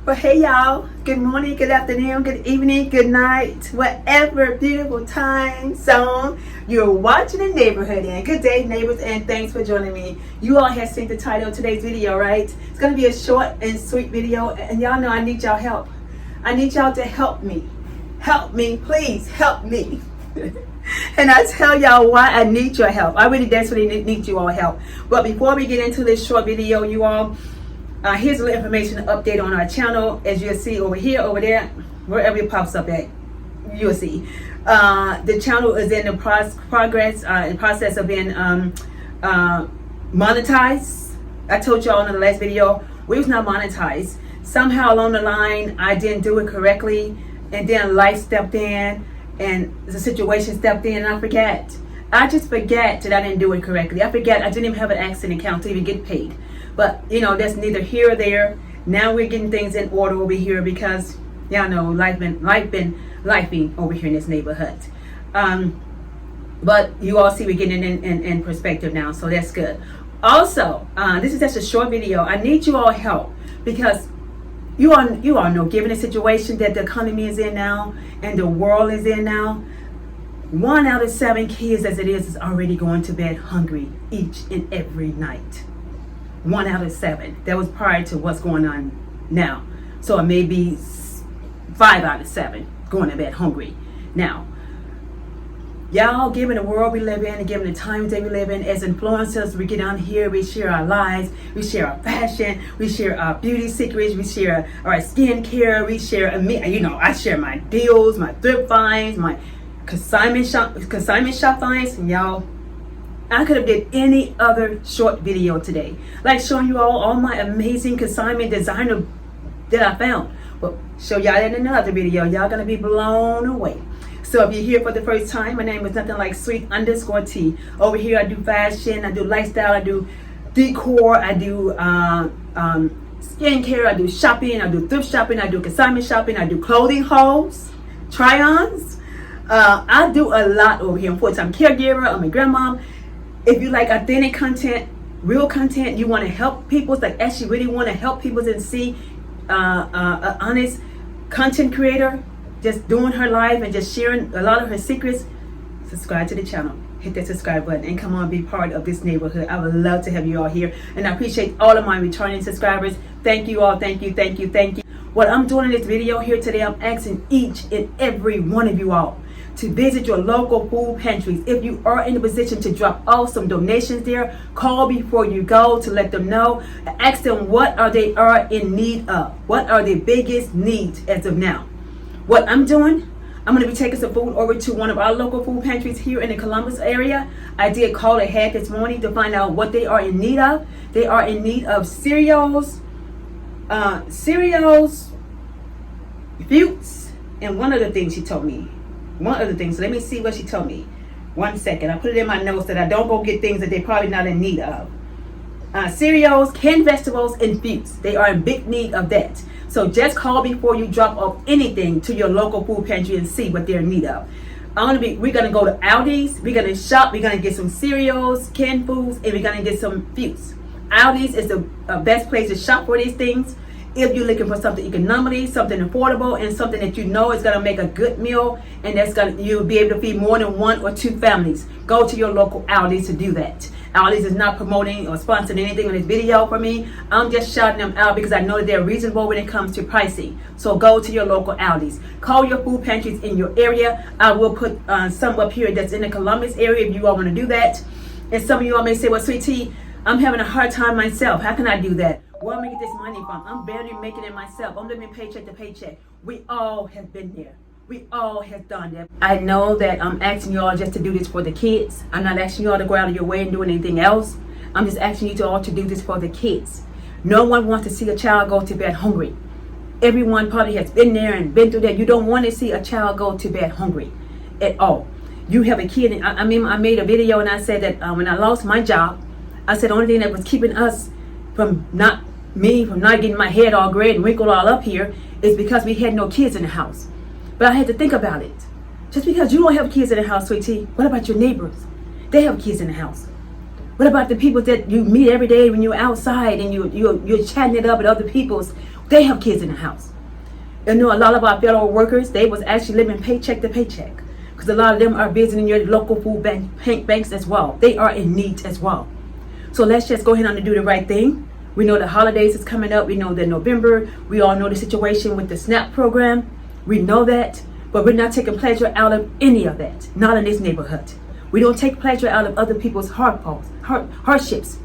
Well, hey y'all, good morning, good afternoon, good evening, good night, whatever beautiful time zone you're watching the neighborhood in. Good day, neighbors, and thanks for joining me. You all have seen the title of today's video, right? It's going to be a short and sweet video, and y'all know I need y'all help. I need y'all to help me. Help me, please help me. And I tell y'all why I need your help. I really desperately need you all help. But before we get into this short video, you all, here's a little information update on our channel. As you'll see over here, over there, wherever it pops up at, you'll see. The channel is in the process of being monetized. I told y'all in the last video, we was not monetized. Somehow along the line, I didn't do it correctly, and then life stepped in, and the situation stepped in, and I forget. I just forget that I didn't do it correctly. I forget I didn't even have an accident account to even get paid. But, you know, that's neither here or there. Now we're getting things in order over here because, y'all know, life been lifing over here in this neighborhood. But you all see we're getting it in perspective now, so that's good. Also, this is just a short video. I need you all help because you all know, given the situation that the economy is in now and the world is in now, 1 out of 7 kids as it is already going to bed hungry each and every night. 1 out of 7. That was prior to what's going on now. So it may be 5 out of 7 going to bed hungry. Now, y'all, given the world we live in and given the times that we live in, as influencers, we get on here, we share our lives, we share our fashion, we share our beauty secrets, we share our skincare, we share, you know, I share my deals, my thrift finds, my consignment shop finds, and y'all, I could have did any other short video today, like showing you all my amazing consignment designer that I found. But show y'all that in another video. Y'all gonna be blown away. So if you're here for the first time, my name is nothing like sweet_T. Over here I do fashion, I do lifestyle, I do decor, I do skincare, I do shopping, I do thrift shopping, I do consignment shopping, I do clothing hauls, try-ons. I do a lot over here. I'm a full-time caregiver, I'm a grandmom. If you like authentic content, real content, you want to help people, like actually really want to help people and see an honest content creator just doing her life and just sharing a lot of her secrets, subscribe to the channel. Hit that subscribe button and come on, be part of this neighborhood. I would love to have you all here, and I appreciate all of my returning subscribers. Thank you all. Thank you, thank you, thank you. What I'm doing in this video here today, I'm asking each and every one of you all to visit your local food pantries. If you are in a position to drop off some donations there, call before you go to let them know. Ask them what they are in need of. What are their biggest needs as of now? What I'm doing, I'm going to be taking some food over to one of our local food pantries here in the Columbus area. I did call ahead this morning to find out what they are in need of. They are in need of cereals, fruits, and one other thing she told me. One other thing, so let me see what she told me. 1 second, I put it in my notes that I don't go get things that they're probably not in need of. Cereals, canned vegetables, and fruits. They are in big need of that. So just call before you drop off anything to your local food pantry and see what they're in need of. We're gonna go to Aldi's, we're gonna shop, we're gonna get some cereals, canned foods, and we're gonna get some fruits. Aldi's is the best place to shop for these things. If you're looking for something economically, something affordable, and something that you know is going to make a good meal, and you'll be able to feed more than 1 or 2 families, go to your local Aldi's to do that. Aldi's is not promoting or sponsoring anything on this video for me. I'm just shouting them out because I know that they're reasonable when it comes to pricing. So go to your local Aldi's. Call your food pantries in your area. I will put some up here that's in the Columbus area if you all want to do that. And some of you all may say, well, Sweet Tea, I'm having a hard time myself. How can I do that? Where am I get this money from? I'm barely making it myself. I'm living paycheck to paycheck. We all have been there. We all have done that. I know that I'm asking y'all just to do this for the kids. I'm not asking y'all to go out of your way and do anything else. I'm just asking you all to do this for the kids. No one wants to see a child go to bed hungry. Everyone probably has been there and been through that. You don't want to see a child go to bed hungry at all. You have a kid. I made a video and I said that when I lost my job, I said the only thing that was keeping us from not getting my head all gray and wrinkled all up here is because we had no kids in the house. But I had to think about it. Just because you don't have kids in the house, Sweet Tea, what about your neighbors? They have kids in the house. What about the people that you meet every day when you're outside and you're chatting it up at other people's? They have kids in the house. You know, a lot of our fellow workers, they was actually living paycheck to paycheck, because a lot of them are visiting your local food banks as well. They are in need as well. So let's just go ahead and do the right thing. We know the holidays is coming up. We know that November. We all know the situation with the SNAP program. We know that, but we're not taking pleasure out of any of that. Not in this neighborhood. We don't take pleasure out of other people's hardships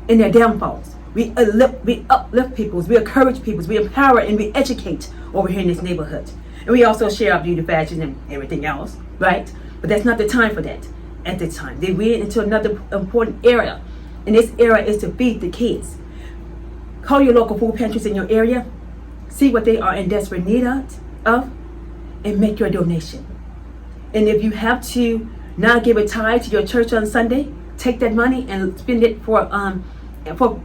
and their downfalls. We uplift peoples, we encourage peoples, we empower and we educate over here in this neighborhood. And we also share our beauty, fashion, and everything else, right? But that's not the time for that at this time. Then we're into another important area. And this area is to feed the kids. Call your local food pantries in your area, see what they are in desperate need of, and make your donation. And if you have to not give a tithe to your church on Sunday, take that money and spend it for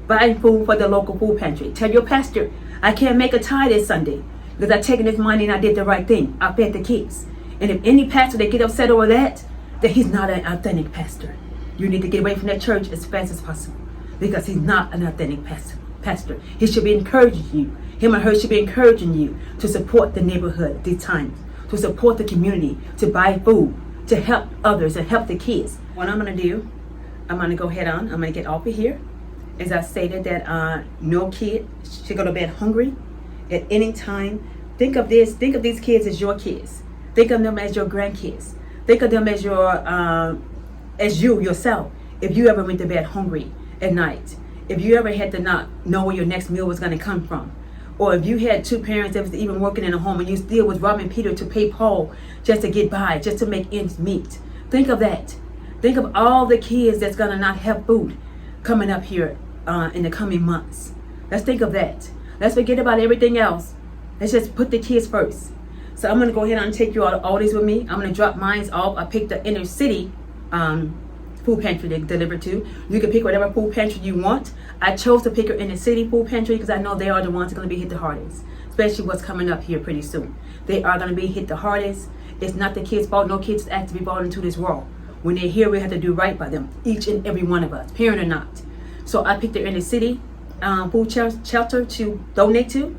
buying food for the local food pantry. Tell your pastor, I can't make a tithe this Sunday because I've taken this money and I did the right thing. I fed the kids. And if any pastor they get upset over that, then he's not an authentic pastor. You need to get away from that church as fast as possible, because he's not an authentic pastor. He should be encouraging you. Him or her should be encouraging you to support the neighborhood at these times, to support the community, to buy food, to help others and help the kids. What I'm going to do, I'm going to go head on. I'm going to get off of here. As I stated that no kid should go to bed hungry at any time. Think of these kids as your kids. Think of them as your grandkids. Think of them as as you yourself. If you ever went to bed hungry at night, if you ever had to not know where your next meal was going to come from, or if you had two parents that was even working in a home and you still was robbing Peter to pay Paul just to get by, just to make ends meet. Think of that. Think of all the kids that's going to not have food coming up here in the coming months. Let's think of that. Let's forget about everything else. Let's just put the kids first. So I'm going to go ahead and take you all these with me. I'm going to drop mine off. I picked the inner city food pantry they deliver to. You can pick whatever food pantry you want. I chose to pick her inner city food pantry because I know they are the ones that are going to be hit the hardest, especially what's coming up here pretty soon. They are going to be hit the hardest. It's not the kids' fault. No kids act to be brought into this world. When they're here, we have to do right by them, each and every one of us, parent or not. So I picked the inner city food shelter to donate to.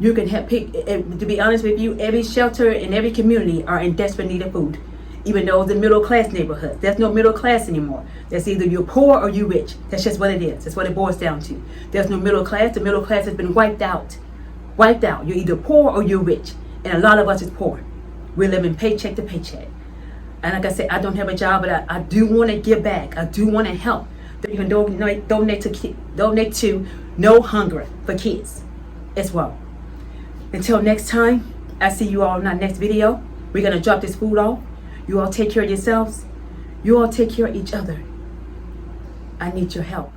You can pick, to be honest with you, every shelter in every community are in desperate need of food. Even those in middle class neighborhoods. There's no middle class anymore. That's either you're poor or you're rich. That's just what it is. That's what it boils down to. There's no middle class. The middle class has been wiped out. Wiped out. You're either poor or you're rich. And a lot of us is poor. We're living paycheck to paycheck. And like I said, I don't have a job, but I do want to give back. I do want to help. You can donate to No Hunger for Kids as well. Until next time, I see you all in our next video. We're going to drop this food off. You all take care of yourselves. You all take care of each other. I need your help.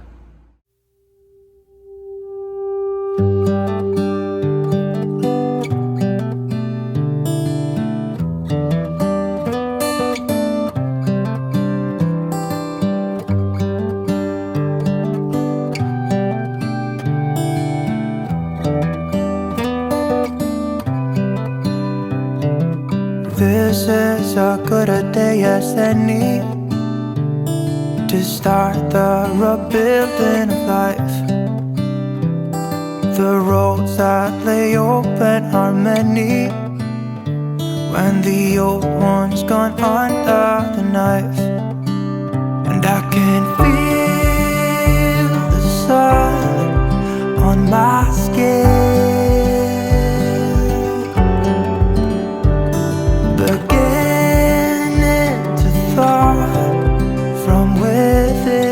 This is as good a day as any to start the rebuilding of life. The roads that lay open are many when the old one's gone under the knife. And I can feel the sun on my skin, beginning to thaw from within.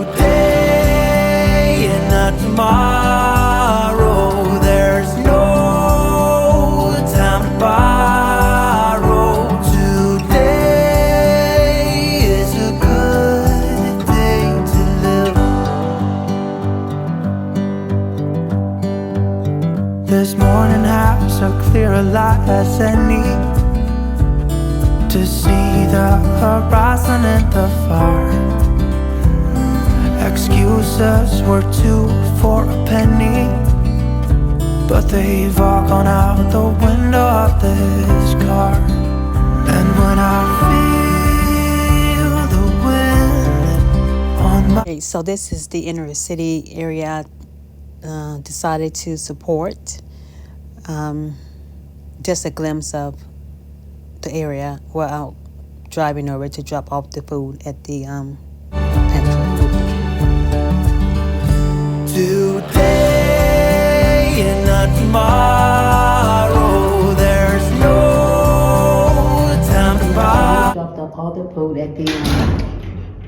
Today and not tomorrow, there's no time to borrow. Today is a good day to live. This morning has a clearer light as any to see the horizon in the far. Excuses were 2 for a penny, but they've all gone out the window of this car. And when I feel the wind Okay, so this is the inner city area I decided to support. Just a glimpse of the area where I'm driving over to drop off the food at the pantry. Today and not tomorrow, there's no time to buy. Dropped off all the food at the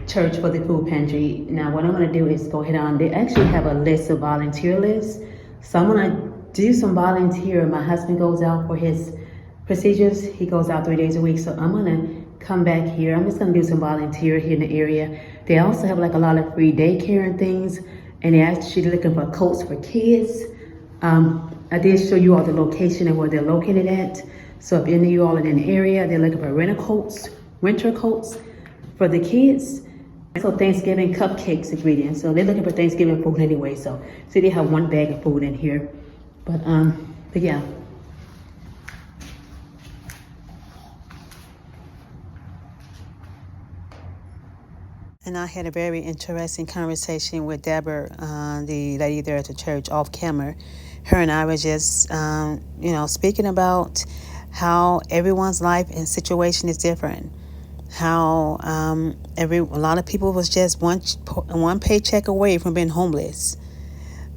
church for the food pantry. Now what I'm going to do is go ahead on. They actually have a list of volunteer lists. So I'm going to do some volunteer. My husband goes out for his procedures. He goes out 3 days a week. So I'm going to come back here. I'm just going to do some volunteer here in the area. They also have like a lot of free daycare and things. And they're actually looking for coats for kids. I did show you all the location and where they're located at. So if any of you all are in the area, they're looking for winter coats for the kids. So Thanksgiving cupcakes ingredients. So they're looking for Thanksgiving food anyway. So they have one bag of food in here. But yeah. And I had a very interesting conversation with Deborah, the lady there at the church, off camera. Her and I were just, speaking about how everyone's life and situation is different. How a lot of people was just one paycheck away from being homeless.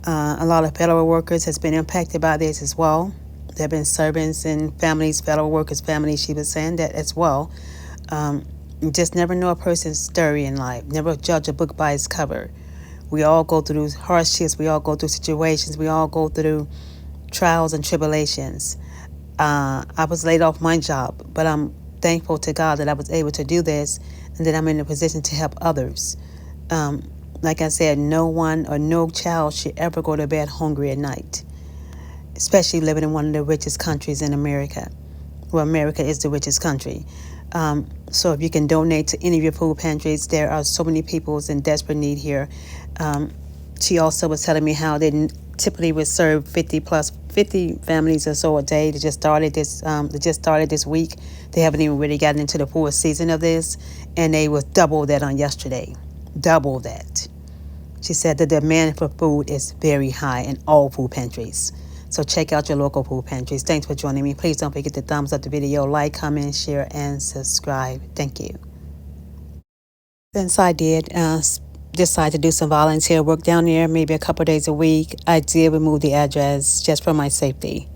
A lot of federal workers has been impacted by this as well. There have been servants and families, federal workers' families. She was saying that as well. You just never know a person's story in life. Never judge a book by its cover. We all go through hardships. We all go through situations. We all go through trials and tribulations. I was laid off my job, but I'm thankful to God that I was able to do this and that I'm in a position to help others. Like I said, no one or no child should ever go to bed hungry at night, especially living in one of the richest countries in America. Well, America is the richest country. So if you can donate to any of your food pantries, there are so many people in desperate need here. She also was telling me how they typically would serve 50 families or so a day. They just started this week. They haven't even really gotten into the full season of this, and they was double that on yesterday. Double that. She said the demand for food is very high in all food pantries. So check out your local food pantries. Thanks for joining me. Please don't forget to thumbs up the video, like, comment, share, and subscribe. Thank you. Since I did decide to do some volunteer work down there, maybe a couple days a week, I did remove the address just for my safety.